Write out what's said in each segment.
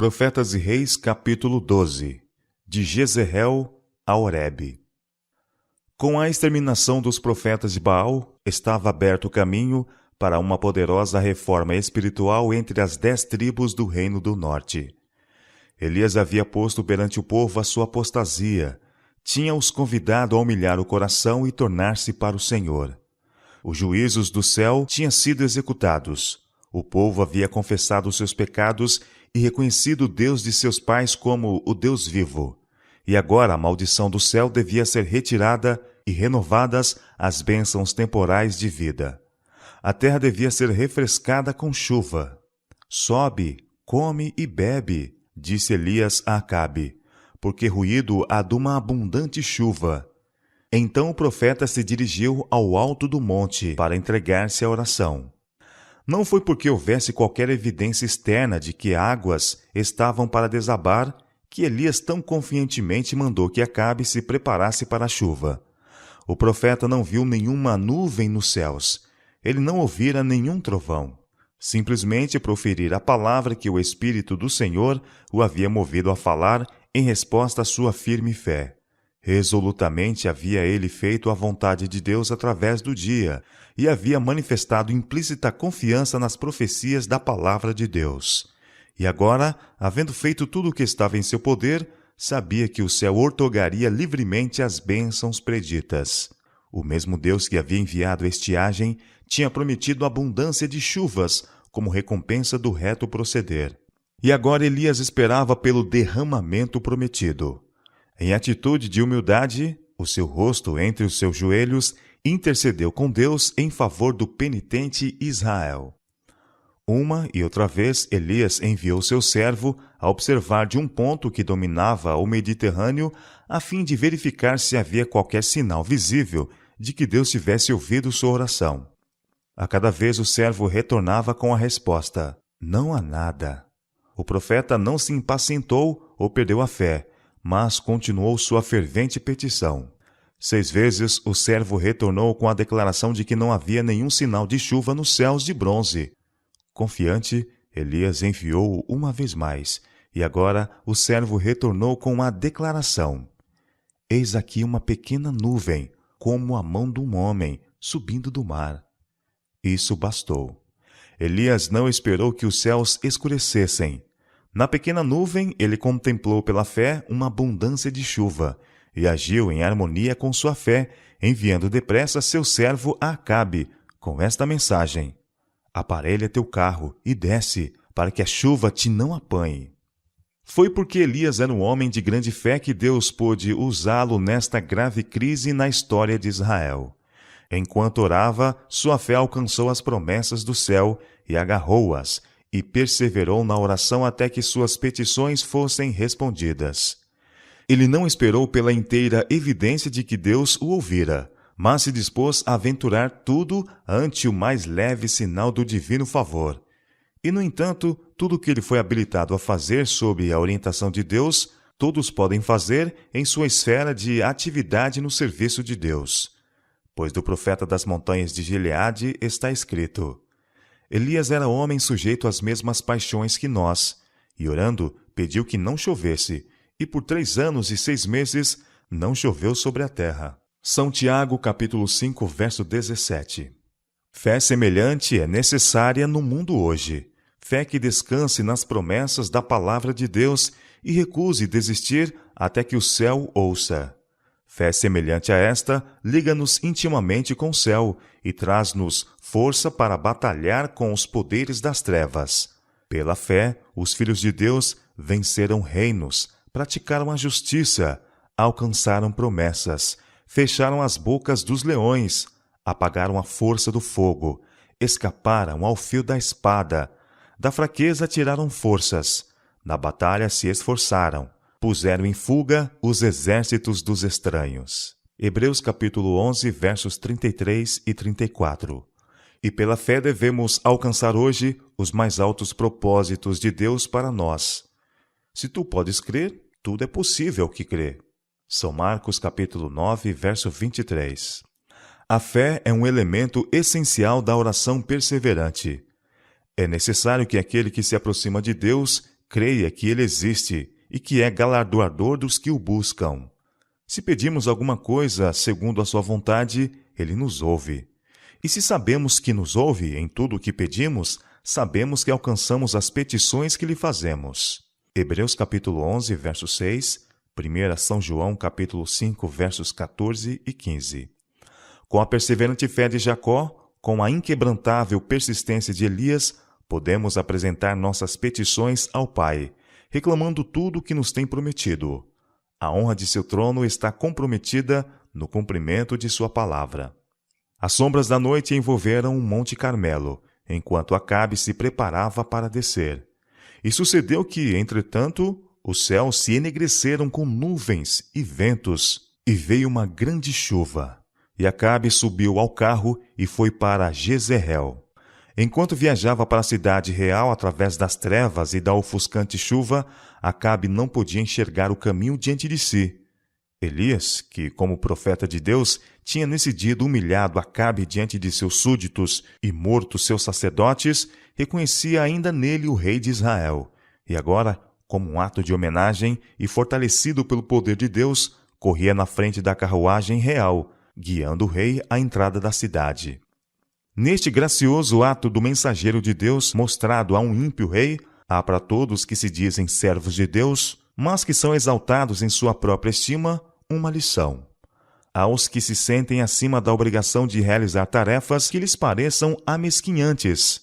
Profetas e Reis, capítulo 12. De Jezreel a Horebe. Com a exterminação dos profetas de Baal, estava aberto o caminho para uma poderosa reforma espiritual entre as 10 tribos do Reino do Norte. Elias havia posto perante o povo a sua apostasia, tinha-os convidado a humilhar o coração e tornar-se para o Senhor. Os juízos do céu tinham sido executados. O povo havia confessado os seus pecados e reconhecido o Deus de seus pais como o Deus vivo. E agora a maldição do céu devia ser retirada e renovadas as bênçãos temporais de vida. A terra devia ser refrescada com chuva. Sobe, come e bebe, disse Elias a Acabe, porque ruído há de uma abundante chuva. Então o profeta se dirigiu ao alto do monte para entregar-se à oração. Não foi porque houvesse qualquer evidência externa de que águas estavam para desabar que Elias tão confiantemente mandou que Acabe se preparasse para a chuva. O profeta não viu nenhuma nuvem nos céus. Ele não ouvira nenhum trovão. Simplesmente proferira a palavra que o Espírito do Senhor o havia movido a falar em resposta à sua firme fé. Resolutamente havia ele feito a vontade de Deus através do dia e havia manifestado implícita confiança nas profecias da palavra de Deus. E agora, havendo feito tudo o que estava em seu poder, sabia que o céu outorgaria livremente as bênçãos preditas. O mesmo Deus que havia enviado a estiagem tinha prometido abundância de chuvas como recompensa do reto proceder. E agora Elias esperava pelo derramamento prometido. Em atitude de humildade, o seu rosto entre os seus joelhos, intercedeu com Deus em favor do penitente Israel. Uma e outra vez, Elias enviou seu servo a observar de um ponto que dominava o Mediterrâneo, a fim de verificar se havia qualquer sinal visível de que Deus tivesse ouvido sua oração. A cada vez o servo retornava com a resposta: não há nada. O profeta não se impacientou ou perdeu a fé, mas continuou sua fervente petição. 6 vezes o servo retornou com a declaração de que não havia nenhum sinal de chuva nos céus de bronze. Confiante, Elias enviou uma vez mais, e agora o servo retornou com a declaração: eis aqui uma pequena nuvem, como a mão de um homem, subindo do mar. Isso bastou. Elias não esperou que os céus escurecessem. Na pequena nuvem, ele contemplou pela fé uma abundância de chuva e agiu em harmonia com sua fé, enviando depressa seu servo a Acabe com esta mensagem: aparelha teu carro e desce, para que a chuva te não apanhe. Foi porque Elias era um homem de grande fé que Deus pôde usá-lo nesta grave crise na história de Israel. Enquanto orava, sua fé alcançou as promessas do céu e agarrou-as, e perseverou na oração até que suas petições fossem respondidas. Ele não esperou pela inteira evidência de que Deus o ouvira, mas se dispôs a aventurar tudo ante o mais leve sinal do divino favor. E, no entanto, tudo o que ele foi habilitado a fazer sob a orientação de Deus, todos podem fazer em sua esfera de atividade no serviço de Deus. Pois do profeta das montanhas de Gileade está escrito: Elias era homem sujeito às mesmas paixões que nós, e orando, pediu que não chovesse, e por 3 anos e 6 meses não choveu sobre a terra. São Tiago, capítulo 5, verso 17. Fé semelhante é necessária no mundo hoje. Fé que descanse nas promessas da palavra de Deus e recuse desistir até que o céu ouça. Fé semelhante a esta liga-nos intimamente com o céu e traz-nos força para batalhar com os poderes das trevas. Pela fé, os filhos de Deus venceram reinos, praticaram a justiça, alcançaram promessas, fecharam as bocas dos leões, apagaram a força do fogo, escaparam ao fio da espada, da fraqueza tiraram forças, na batalha se esforçaram, puseram em fuga os exércitos dos estranhos. Hebreus capítulo 11, versos 33 e 34. E pela fé devemos alcançar hoje os mais altos propósitos de Deus para nós. Se tu podes crer, tudo é possível que crê. São Marcos capítulo 9, verso 23. A fé é um elemento essencial da oração perseverante. É necessário que aquele que se aproxima de Deus creia que ele existe e que é galardoador dos que o buscam. Se pedimos alguma coisa segundo a sua vontade, ele nos ouve. E se sabemos que nos ouve em tudo o que pedimos, sabemos que alcançamos as petições que lhe fazemos. Hebreus capítulo 11, verso 6, 1 São João capítulo 5, versos 14 e 15. Com a perseverante fé de Jacó, com a inquebrantável persistência de Elias, podemos apresentar nossas petições ao Pai, reclamando tudo o que nos tem prometido. A honra de seu trono está comprometida no cumprimento de sua palavra. As sombras da noite envolveram o Monte Carmelo, enquanto Acabe se preparava para descer. E sucedeu que, entretanto, os céus se enegreceram com nuvens e ventos, e veio uma grande chuva. E Acabe subiu ao carro e foi para Jezreel. Enquanto viajava para a cidade real através das trevas e da ofuscante chuva, Acabe não podia enxergar o caminho diante de si. Elias, que, como profeta de Deus, tinha nesse dia humilhado Acabe diante de seus súditos e morto seus sacerdotes, reconhecia ainda nele o rei de Israel. E agora, como um ato de homenagem e fortalecido pelo poder de Deus, corria na frente da carruagem real, guiando o rei à entrada da cidade. Neste gracioso ato do mensageiro de Deus mostrado a um ímpio rei, há para todos que se dizem servos de Deus, mas que são exaltados em sua própria estima, uma lição. Aos que se sentem acima da obrigação de realizar tarefas que lhes pareçam amesquinhantes.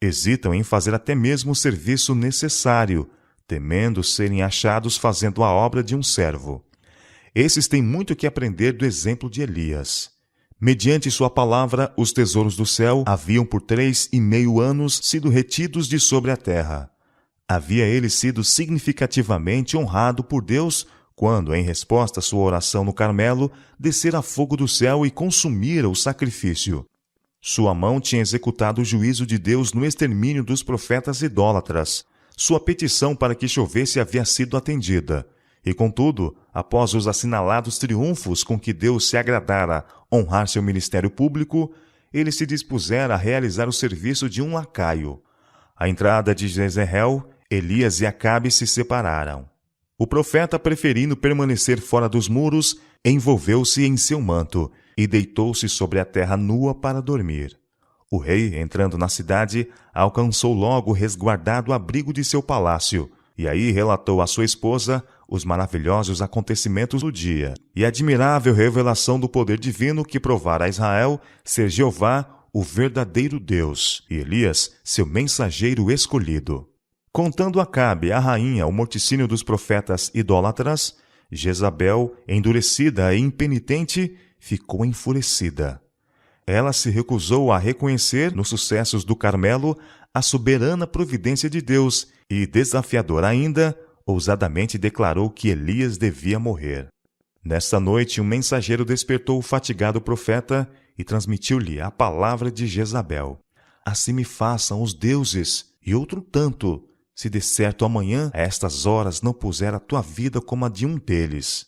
Hesitam em fazer até mesmo o serviço necessário, temendo serem achados fazendo a obra de um servo. Esses têm muito que aprender do exemplo de Elias. Mediante sua palavra, os tesouros do céu haviam por 3,5 anos sido retidos de sobre a terra. Havia ele sido significativamente honrado por Deus quando, em resposta à sua oração no Carmelo, descera fogo do céu e consumira o sacrifício. Sua mão tinha executado o juízo de Deus no extermínio dos profetas idólatras. Sua petição para que chovesse havia sido atendida. E, contudo, após os assinalados triunfos com que Deus se agradara honrar seu ministério público, ele se dispusera a realizar o serviço de um lacaio. À entrada de Jezreel, Elias e Acabe se separaram. O profeta, preferindo permanecer fora dos muros, envolveu-se em seu manto e deitou-se sobre a terra nua para dormir. O rei, entrando na cidade, alcançou logo o resguardado abrigo de seu palácio, e aí relatou à sua esposa os maravilhosos acontecimentos do dia e a admirável revelação do poder divino que provara a Israel ser Jeová, o verdadeiro Deus, e Elias, seu mensageiro escolhido. Contando Acabe, a rainha, o morticínio dos profetas idólatras, Jezabel, endurecida e impenitente, ficou enfurecida. Ela se recusou a reconhecer, nos sucessos do Carmelo, a soberana providência de Deus e, desafiador ainda, ousadamente declarou que Elias devia morrer. Nessa noite, um mensageiro despertou o fatigado profeta e transmitiu-lhe a palavra de Jezabel. Assim me façam os deuses, e outro tanto, se de certo amanhã, a estas horas, não puser a tua vida como a de um deles.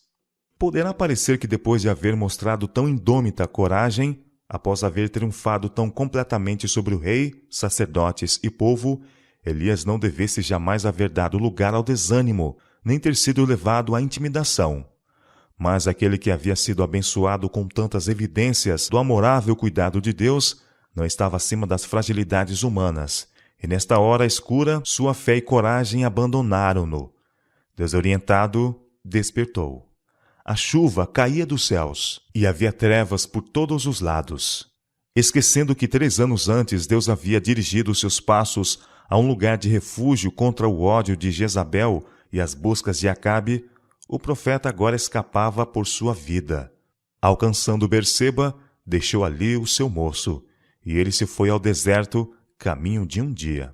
Poderá parecer que depois de haver mostrado tão indômita coragem, após haver triunfado tão completamente sobre o rei, sacerdotes e povo, Elias não devesse jamais haver dado lugar ao desânimo, nem ter sido levado à intimidação. Mas aquele que havia sido abençoado com tantas evidências do amorável cuidado de Deus, não estava acima das fragilidades humanas, e nesta hora escura, sua fé e coragem abandonaram-no. Desorientado, despertou. A chuva caía dos céus, e havia trevas por todos os lados. Esquecendo que 3 anos antes Deus havia dirigido seus passos a um lugar de refúgio contra o ódio de Jezabel e as buscas de Acabe, o profeta agora escapava por sua vida. Alcançando Berseba, deixou ali o seu moço, e ele se foi ao deserto, caminho de um dia.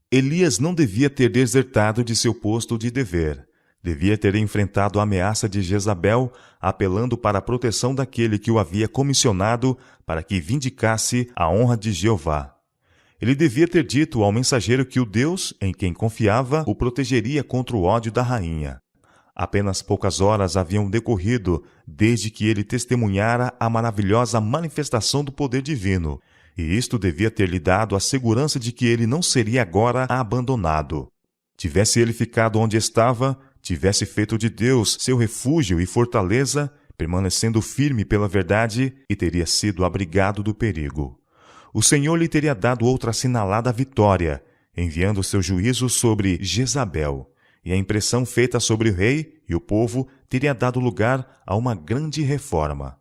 Elias não devia ter desertado de seu posto de dever. Devia ter enfrentado a ameaça de Jezabel, apelando para a proteção daquele que o havia comissionado para que vindicasse a honra de Jeová. Ele devia ter dito ao mensageiro que o Deus, em quem confiava, o protegeria contra o ódio da rainha. Apenas poucas horas haviam decorrido desde que ele testemunhara a maravilhosa manifestação do poder divino, e isto devia ter lhe dado a segurança de que ele não seria agora abandonado. Tivesse ele ficado onde estava, tivesse feito de Deus seu refúgio e fortaleza, permanecendo firme pela verdade, e teria sido abrigado do perigo. O Senhor lhe teria dado outra assinalada vitória, enviando seu juízo sobre Jezabel, e a impressão feita sobre o rei e o povo teria dado lugar a uma grande reforma.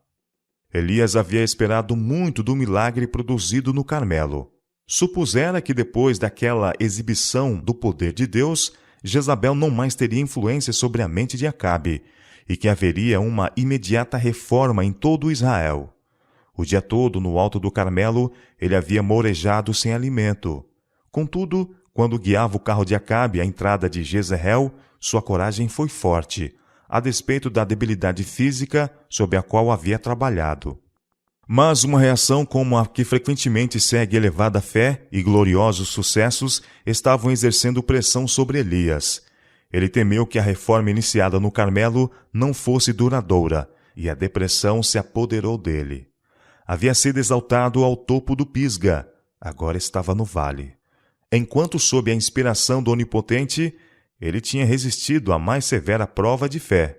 Elias havia esperado muito do milagre produzido no Carmelo. Supusera que depois daquela exibição do poder de Deus, Jezabel não mais teria influência sobre a mente de Acabe, e que haveria uma imediata reforma em todo Israel. O dia todo, no alto do Carmelo, ele havia mourejado sem alimento. Contudo, quando guiava o carro de Acabe à entrada de Jezreel, sua coragem foi forte, a despeito da debilidade física sob a qual havia trabalhado. Mas uma reação como a que frequentemente segue elevada fé e gloriosos sucessos estavam exercendo pressão sobre Elias. Ele temeu que a reforma iniciada no Carmelo não fosse duradoura, e a depressão se apoderou dele. Havia sido exaltado ao topo do Pisga, agora estava no vale. Enquanto sob a inspiração do Onipotente, ele tinha resistido à mais severa prova de fé.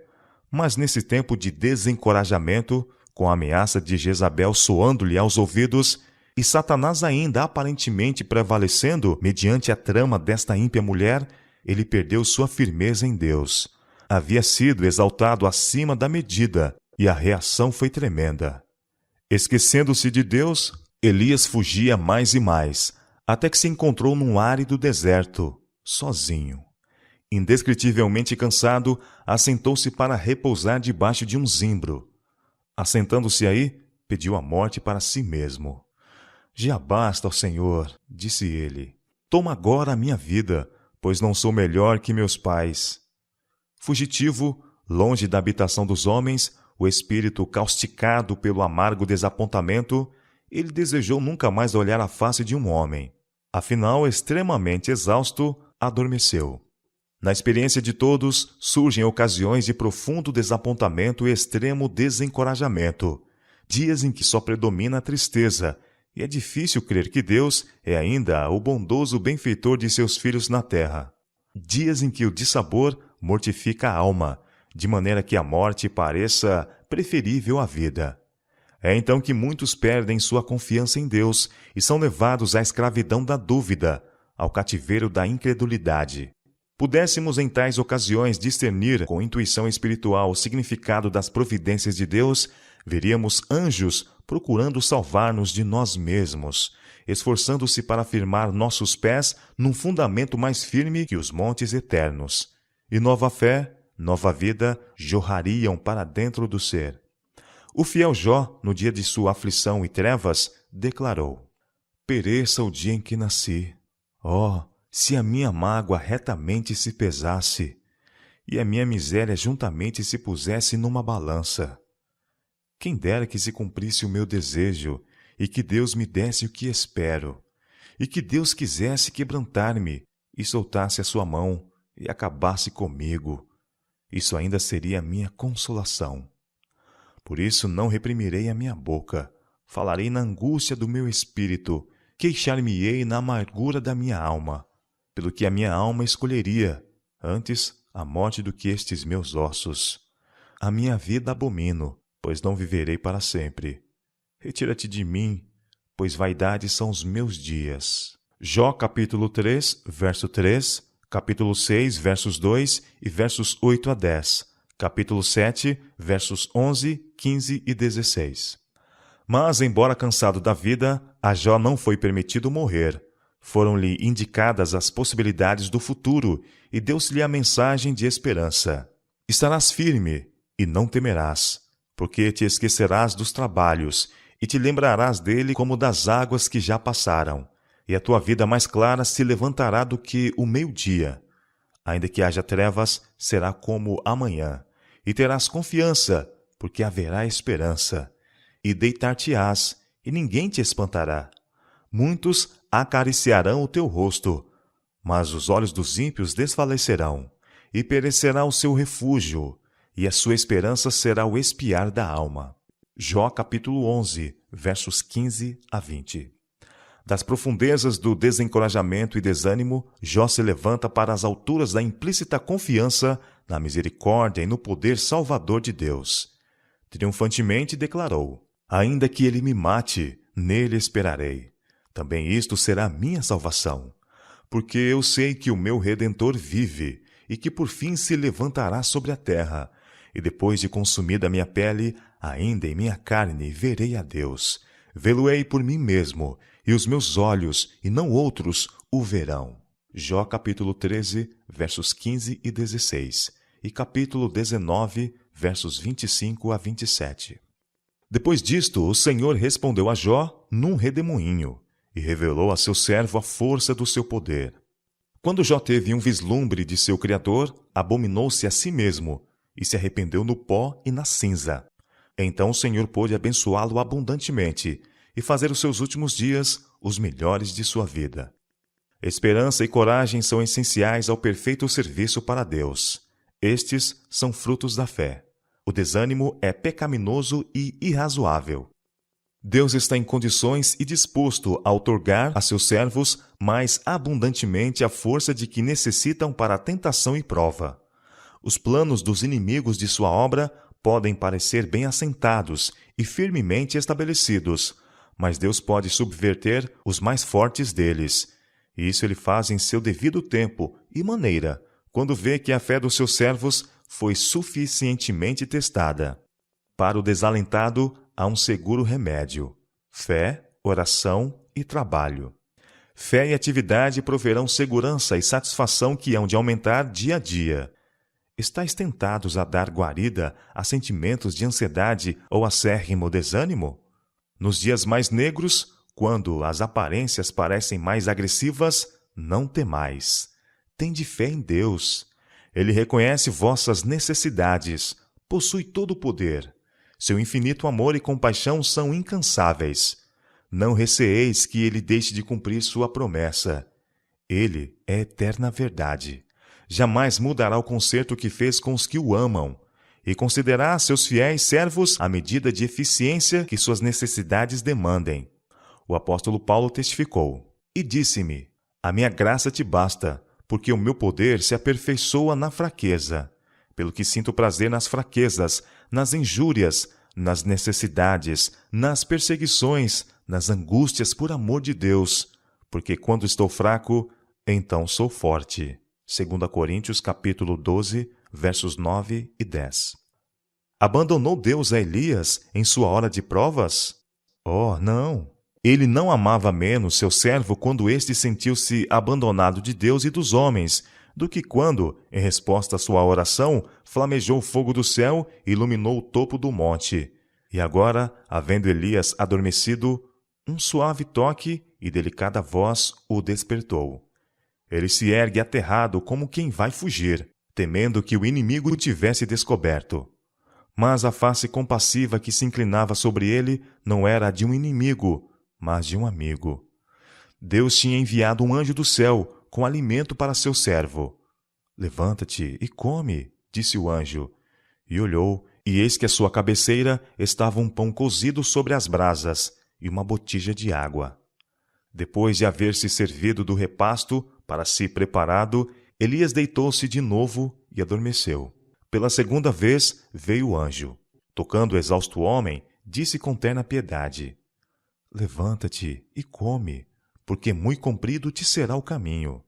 Mas nesse tempo de desencorajamento, com a ameaça de Jezabel soando-lhe aos ouvidos, e Satanás ainda aparentemente prevalecendo mediante a trama desta ímpia mulher, ele perdeu sua firmeza em Deus. Havia sido exaltado acima da medida, e a reação foi tremenda. Esquecendo-se de Deus, Elias fugia mais e mais, até que se encontrou num árido deserto, sozinho. Indescritivelmente cansado, assentou-se para repousar debaixo de um zimbro. Assentando-se aí, pediu a morte para si mesmo. Já basta, ó Senhor, disse ele. Toma agora a minha vida, pois não sou melhor que meus pais. Fugitivo, longe da habitação dos homens, o espírito causticado pelo amargo desapontamento, ele desejou nunca mais olhar a face de um homem. Afinal, extremamente exausto, adormeceu. Na experiência de todos, surgem ocasiões de profundo desapontamento e extremo desencorajamento, dias em que só predomina a tristeza, e é difícil crer que Deus é ainda o bondoso benfeitor de seus filhos na terra. Dias em que o dissabor mortifica a alma, de maneira que a morte pareça preferível à vida. É então que muitos perdem sua confiança em Deus e são levados à escravidão da dúvida, ao cativeiro da incredulidade. Pudéssemos em tais ocasiões discernir com intuição espiritual o significado das providências de Deus, veríamos anjos procurando salvar-nos de nós mesmos, esforçando-se para firmar nossos pés num fundamento mais firme que os montes eternos. E nova fé, nova vida jorrariam para dentro do ser. O fiel Jó, no dia de sua aflição e trevas, declarou: Pereça o dia em que nasci. Oh, se a minha mágoa retamente se pesasse, e a minha miséria juntamente se pusesse numa balança. Quem dera que se cumprisse o meu desejo, e que Deus me desse o que espero, e que Deus quisesse quebrantar-me, e soltasse a sua mão, e acabasse comigo. Isso ainda seria a minha consolação. Por isso não reprimirei a minha boca, falarei na angústia do meu espírito, queixar-me-ei na amargura da minha alma, pelo que a minha alma escolheria, antes a morte do que estes meus ossos. A minha vida abomino, pois não viverei para sempre. Retira-te de mim, pois vaidades são os meus dias. Jó capítulo 3, verso 3, capítulo 6, versos 2 e versos 8 a 10, capítulo 7, versos 11, 15 e 16. Mas, embora cansado da vida, a Jó não foi permitido morrer. Foram-lhe indicadas as possibilidades do futuro e deu-se-lhe a mensagem de esperança. Estarás firme e não temerás, porque te esquecerás dos trabalhos e te lembrarás dele como das águas que já passaram, e a tua vida mais clara se levantará do que o meio-dia. Ainda que haja trevas, será como amanhã, e terás confiança, porque haverá esperança, e deitar-te-ás, e ninguém te espantará. Muitos acariciarão o teu rosto, mas os olhos dos ímpios desfalecerão, e perecerá o seu refúgio, e a sua esperança será o espiar da alma. Jó capítulo 11, versos 15 a 20. Das profundezas do desencorajamento e desânimo, Jó se levanta para as alturas da implícita confiança na misericórdia e no poder salvador de Deus. Triunfantemente declarou: ainda que ele me mate, nele esperarei. Também isto será minha salvação, porque eu sei que o meu Redentor vive e que por fim se levantará sobre a terra, e depois de consumida a minha pele, ainda em minha carne verei a Deus. Vê-lo-ei por mim mesmo, e os meus olhos, e não outros, o verão. Jó capítulo 13, versos 15 e 16, e capítulo 19, versos 25 a 27. Depois disto, o Senhor respondeu a Jó num redemoinho, e revelou a seu servo a força do seu poder. Quando Jó teve um vislumbre de seu Criador, abominou-se a si mesmo, e se arrependeu no pó e na cinza. Então o Senhor pôde abençoá-lo abundantemente, e fazer os seus últimos dias os melhores de sua vida. Esperança e coragem são essenciais ao perfeito serviço para Deus. Estes são frutos da fé. O desânimo é pecaminoso e irrazoável. Deus está em condições e disposto a outorgar a seus servos mais abundantemente a força de que necessitam para a tentação e prova. Os planos dos inimigos de sua obra podem parecer bem assentados e firmemente estabelecidos, mas Deus pode subverter os mais fortes deles. E isso ele faz em seu devido tempo e maneira, quando vê que a fé dos seus servos foi suficientemente testada. Para o desalentado, há um seguro remédio: fé, oração e trabalho. Fé e atividade proverão segurança e satisfação que hão de aumentar dia a dia. Estais tentados a dar guarida a sentimentos de ansiedade ou acérrimo desânimo? Nos dias mais negros, quando as aparências parecem mais agressivas, não temais. Tende fé em Deus. Ele reconhece vossas necessidades, possui todo o poder. Seu infinito amor e compaixão são incansáveis. Não receeis que ele deixe de cumprir sua promessa. Ele é eterna verdade. Jamais mudará o concerto que fez com os que o amam, e concederá a seus fiéis servos a medida de eficiência que suas necessidades demandem. O apóstolo Paulo testificou: e disse-me: a minha graça te basta, porque o meu poder se aperfeiçoa na fraqueza. Pelo que sinto prazer nas fraquezas, nas injúrias, nas necessidades, nas perseguições, nas angústias por amor de Deus, porque quando estou fraco, então sou forte. 2 Coríntios capítulo 12, versos 9 e 10. Abandonou Deus a Elias em sua hora de provas? Oh, não! Ele não amava menos seu servo quando este sentiu-se abandonado de Deus e dos homens, do que quando, em resposta à sua oração, flamejou o fogo do céu e iluminou o topo do monte. E agora, havendo Elias adormecido, um suave toque e delicada voz o despertou. Ele se ergue aterrado como quem vai fugir, temendo que o inimigo o tivesse descoberto. Mas a face compassiva que se inclinava sobre ele não era a de um inimigo, mas de um amigo. Deus tinha enviado um anjo do céu com alimento para seu servo. Levanta-te e come, disse o anjo. E olhou, e eis que à sua cabeceira estava um pão cozido sobre as brasas e uma botija de água. Depois de haver se servido do repasto, para si preparado, Elias deitou-se de novo e adormeceu. Pela segunda vez veio o anjo. Tocando o exausto homem, disse com terna piedade: levanta-te e come, porque muito comprido te será o caminho.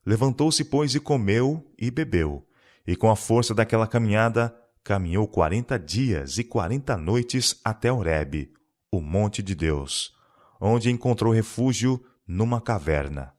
Levantou-se, pois, e comeu e bebeu, e com a força daquela caminhada, caminhou 40 dias e 40 noites até Horebe, o monte de Deus, onde encontrou refúgio numa caverna.